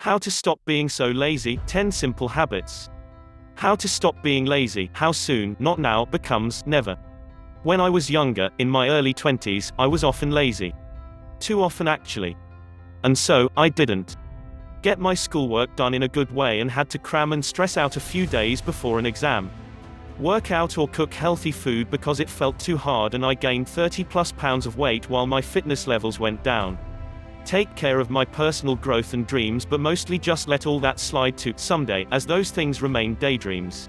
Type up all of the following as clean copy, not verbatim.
How to stop being so lazy, 10 simple habits. How to stop being lazy, how soon, not now, becomes never. When I was younger, in my early 20s, I was often lazy. Too often actually. And so, I didn't get my schoolwork done in a good way and had to cram and stress out a few days before an exam. Work out or cook healthy food because it felt too hard and I gained 30+ pounds of weight while my fitness levels went down. Take care of my personal growth and dreams, but mostly just let all that slide to someday, as those things remain daydreams.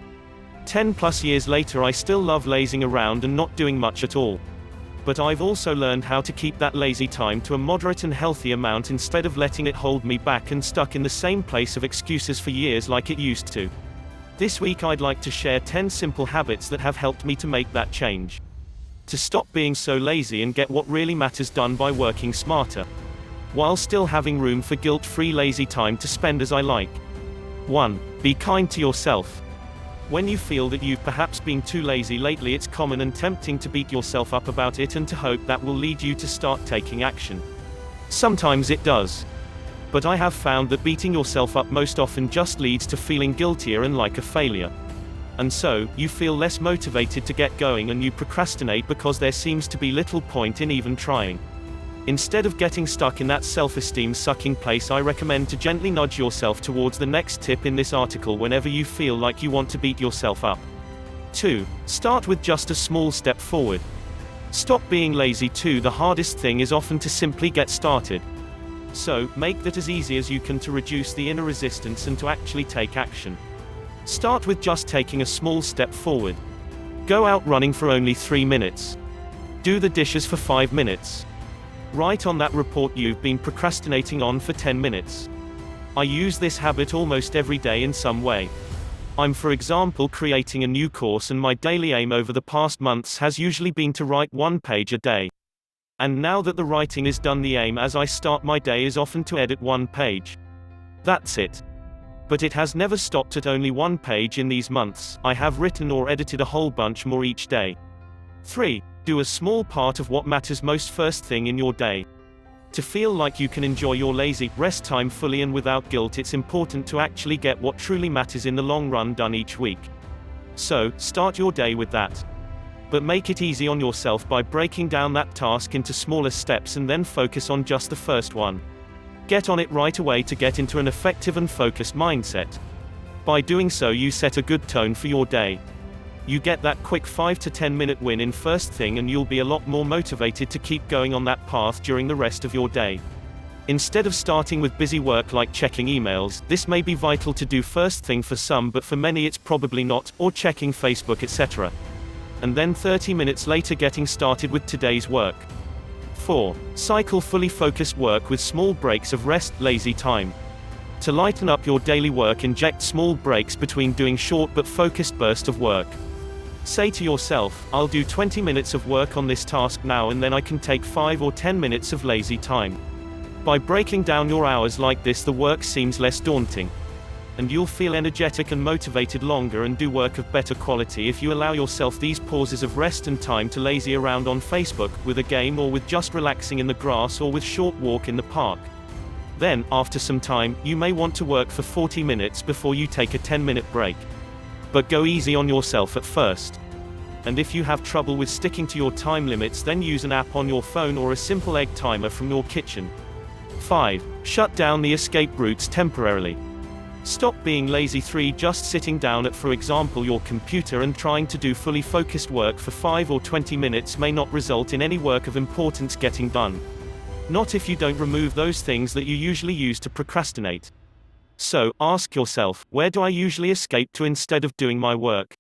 10+ years later I still love lazing around and not doing much at all. But I've also learned how to keep that lazy time to a moderate and healthy amount instead of letting it hold me back and stuck in the same place of excuses for years like it used to. This week I'd like to share 10 simple habits that have helped me to make that change. To stop being so lazy and get what really matters done by working smarter, while still having room for guilt-free lazy time to spend as I like. 1. Be kind to yourself. When you feel that you've perhaps been too lazy lately, it's common and tempting to beat yourself up about it and to hope that will lead you to start taking action. Sometimes it does. But I have found that beating yourself up most often just leads to feeling guiltier and like a failure. And so, you feel less motivated to get going and you procrastinate because there seems to be little point in even trying. Instead of getting stuck in that self-esteem sucking place, I recommend to gently nudge yourself towards the next tip in this article whenever you feel like you want to beat yourself up. 2. Start with just a small step forward. Stop being lazy too. The hardest thing is often to simply get started. So, make that as easy as you can to reduce the inner resistance and to actually take action. Start with just taking a small step forward. Go out running for only 3 minutes. Do the dishes for 5 minutes. Write on that report you've been procrastinating on for 10 minutes. I use this habit almost every day in some way. I'm, for example, creating a new course and my daily aim over the past months has usually been to write 1 page a day. And now that the writing is done, the aim as I start my day is often to edit 1 page. That's it. But it has never stopped at only 1 page in these months. I have written or edited a whole bunch more each day. 3. Do a small part of what matters most first thing in your day. To feel like you can enjoy your lazy rest time fully and without guilt, it's important to actually get what truly matters in the long run done each week. So, start your day with that. But make it easy on yourself by breaking down that task into smaller steps and then focus on just the first one. Get on it right away to get into an effective and focused mindset. By doing so, you set a good tone for your day. You get that quick 5 to 10 minute win in first thing and you'll be a lot more motivated to keep going on that path during the rest of your day. Instead of starting with busy work like checking emails, this may be vital to do first thing for some, but for many it's probably not, or checking Facebook, etc. And then 30 minutes later getting started with today's work. 4. Cycle fully focused work with small breaks of rest, lazy time. To lighten up your daily work, inject small breaks between doing short but focused bursts of work. Say to yourself, I'll do 20 minutes of work on this task now and then I can take 5 or 10 minutes of lazy time. By breaking down your hours like this, the work seems less daunting. And you'll feel energetic and motivated longer and do work of better quality if you allow yourself these pauses of rest and time to lazy around on Facebook, with a game, or with just relaxing in the grass, or with short walk in the park. Then, after some time, you may want to work for 40 minutes before you take a 10-minute break. But go easy on yourself at first. And if you have trouble with sticking to your time limits, then use an app on your phone or a simple egg timer from your kitchen. 5. Shut down the escape routes temporarily. Stop being lazy. 3. Just sitting down at, for example, your computer and trying to do fully focused work for 5 or 20 minutes may not result in any work of importance getting done. Not if you don't remove those things that you usually use to procrastinate. So, ask yourself, where do I usually escape to instead of doing my work?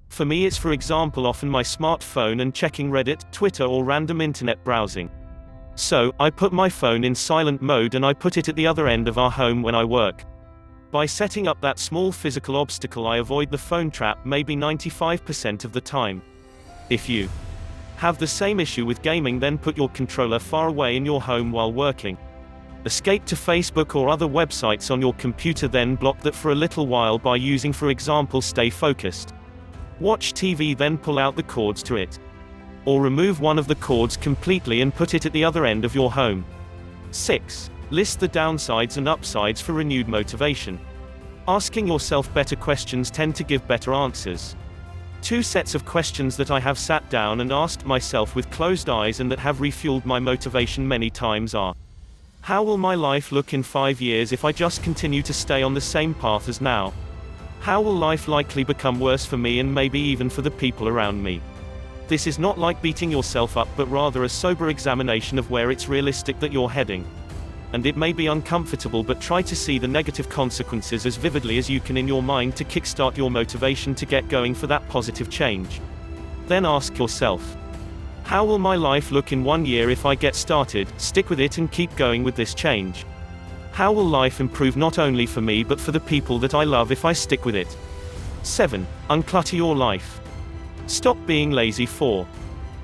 For me it's, for example, often my smartphone and checking Reddit, Twitter, or random internet browsing. So, I put my phone in silent mode and I put it at the other end of our home when I work. By setting up that small physical obstacle, I avoid the phone trap maybe 95% of the time. If you have the same issue with gaming, then put your controller far away in your home while working. Escape to Facebook or other websites on your computer, then block that for a little while by using, for example, Stay Focused. Watch TV, then pull out the cords to it. Or remove one of the cords completely and put it at the other end of your home. 6. List the downsides and upsides for renewed motivation. Asking yourself better questions tend to give better answers. 2 sets of questions that I have sat down and asked myself with closed eyes and that have refueled my motivation many times are: how will my life look in 5 years if I just continue to stay on the same path as now? How will life likely become worse for me and maybe even for the people around me? This is not like beating yourself up, but rather a sober examination of where it's realistic that you're heading. And it may be uncomfortable, but try to see the negative consequences as vividly as you can in your mind to kickstart your motivation to get going for that positive change. Then ask yourself, how will my life look in 1 year if I get started, stick with it and keep going with this change? How will life improve not only for me but for the people that I love if I stick with it? 7. Unclutter your life. Stop being lazy. 4.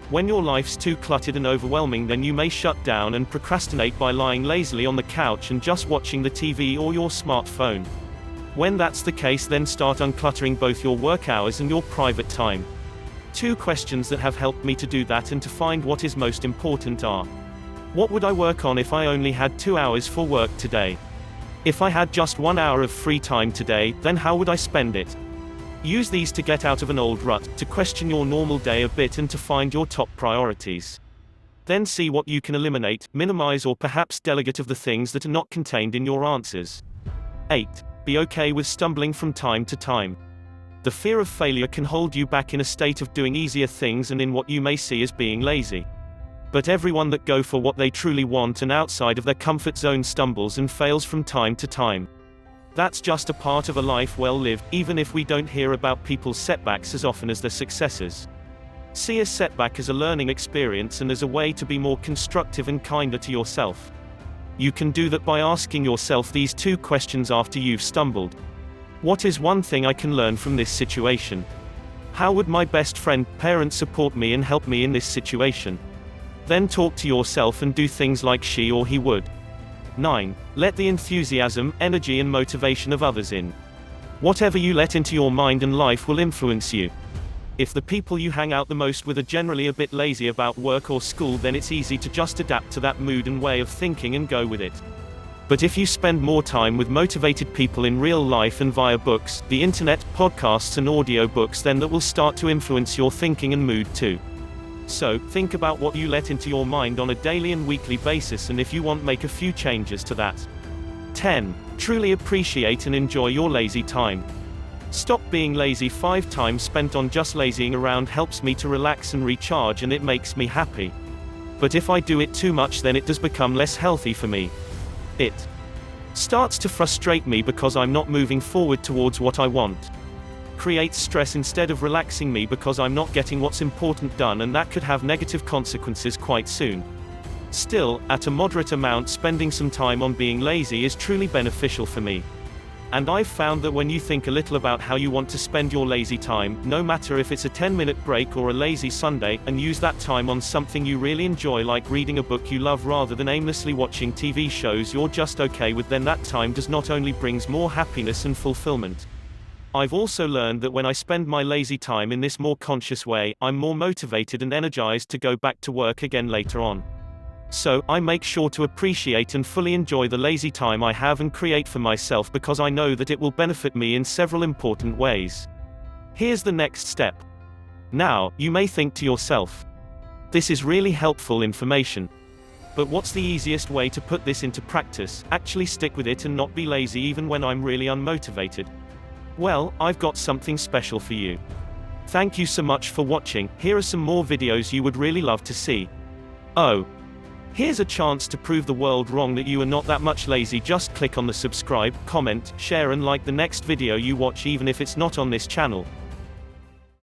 When your life's too cluttered and overwhelming, then you may shut down and procrastinate by lying lazily on the couch and just watching the TV or your smartphone. When that's the case, then start uncluttering both your work hours and your private time. 2 questions that have helped me to do that and to find what is most important are: what would I work on if I only had 2 hours for work today? If I had just 1 hour of free time today, then how would I spend it? Use these to get out of an old rut, to question your normal day a bit and to find your top priorities. Then see what you can eliminate, minimize or perhaps delegate of the things that are not contained in your answers. 8. Be okay with stumbling from time to time. The fear of failure can hold you back in a state of doing easier things and in what you may see as being lazy. But everyone that go for what they truly want and outside of their comfort zone stumbles and fails from time to time. That's just a part of a life well lived, even if we don't hear about people's setbacks as often as their successes. See a setback as a learning experience and as a way to be more constructive and kinder to yourself. You can do that by asking yourself these 2 questions after you've stumbled. What is one thing I can learn from this situation? How would my best friend, parent support me and help me in this situation? Then talk to yourself and do things like she or he would. 9. Let the enthusiasm, energy and motivation of others in. Whatever you let into your mind and life will influence you. If the people you hang out the most with are generally a bit lazy about work or school, then it's easy to just adapt to that mood and way of thinking and go with it. But if you spend more time with motivated people in real life and via books, the internet, podcasts and audiobooks, then that will start to influence your thinking and mood too. So, think about what you let into your mind on a daily and weekly basis, and if you want, make a few changes to that. 10. Truly appreciate and enjoy your lazy time. Stop being lazy. 5 time spent on just lazying around helps me to relax and recharge, and it makes me happy. But if I do it too much, then it does become less healthy for me. It starts to frustrate me because I'm not moving forward towards what I want. Creates stress instead of relaxing me because I'm not getting what's important done, and that could have negative consequences quite soon. Still, at a moderate amount, spending some time on being lazy is truly beneficial for me. And I've found that when you think a little about how you want to spend your lazy time, no matter if it's a 10-minute break or a lazy Sunday, and use that time on something you really enjoy, like reading a book you love rather than aimlessly watching TV shows you're just okay with, then that time does not only brings more happiness and fulfillment. I've also learned that when I spend my lazy time in this more conscious way, I'm more motivated and energized to go back to work again later on. So, I make sure to appreciate and fully enjoy the lazy time I have and create for myself, because I know that it will benefit me in several important ways. Here's the next step. Now, you may think to yourself, this is really helpful information. But what's the easiest way to put this into practice, actually stick with it and not be lazy even when I'm really unmotivated? Well, I've got something special for you. Thank you so much for watching. Here are some more videos you would really love to see. Oh, here's a chance to prove the world wrong that you are not that much lazy. Just click on the subscribe, comment, share and like the next video you watch, even if it's not on this channel.